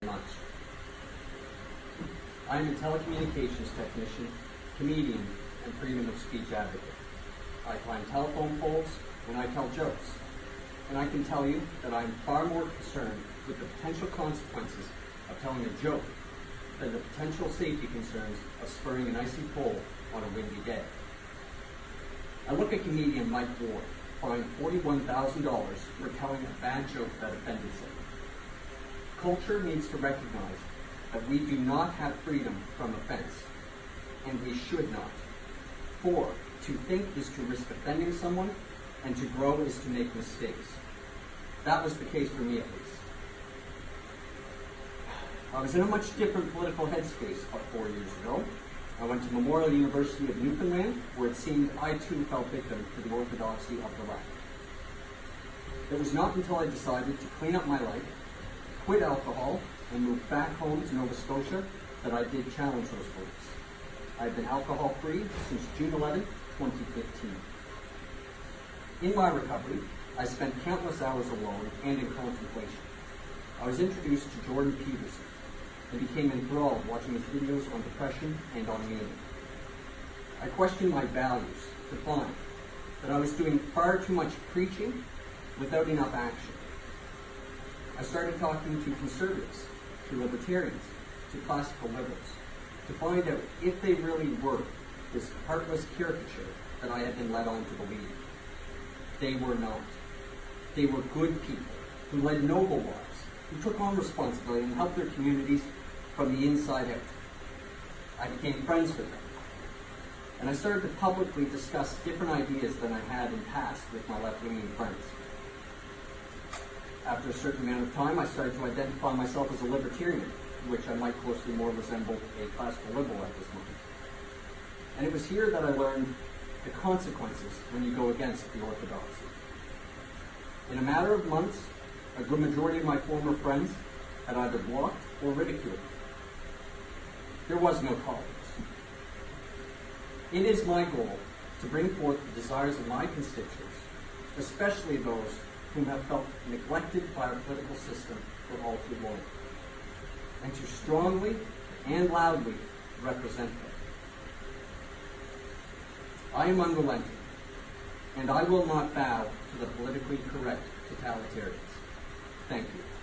much. I am a telecommunications technician, comedian, and freedom of speech advocate. I climb telephone poles and I tell jokes. And I can tell you that I am far more concerned with the potential consequences of telling a joke than the potential safety concerns of spurring an icy pole on a windy day. I look at comedian Mike Ward, fined $41,000 for telling a bad joke that offended someone. Culture needs to recognize that we do not have freedom from offense, and we should not. For to think is to risk offending someone, and to grow is to make mistakes. That was the case for me, at least. I was in a much different political headspace about 4 years ago. I went to Memorial University of Newfoundland, where it seemed I too fell victim to the orthodoxy of the left. It was not until I decided to clean up my life, quit alcohol, and move back home to Nova Scotia that I did challenge those beliefs. I've been alcohol-free since June 11, 2015. In my recovery, I spent countless hours alone and in contemplation. I was introduced to Jordan Peterson and became enthralled watching his videos on depression and on meaning. I questioned my values to find that I was doing far too much preaching without enough action. I started talking to conservatives, to libertarians, to classical liberals, to find out if they really were this heartless caricature that I had been led on to believe. They were not. They were good people who led noble lives, who took on responsibility and helped their communities from the inside out. I became friends with them, and I started to publicly discuss different ideas than I had in past with my left-leaning friends. After a certain amount of time, I started to identify myself as a libertarian, which I might closely more resemble a classical liberal at this moment. And it was here that I learned the consequences when you go against the orthodoxy. In a matter of months, a good majority of my former friends had either blocked or ridiculed me. There was no tolerance. It is my goal to bring forth the desires of my constituents, especially those whom have felt neglected by our political system for all too long, and to strongly and loudly represent them. I am unrelenting, and I will not bow to the politically correct totalitarians. Thank you.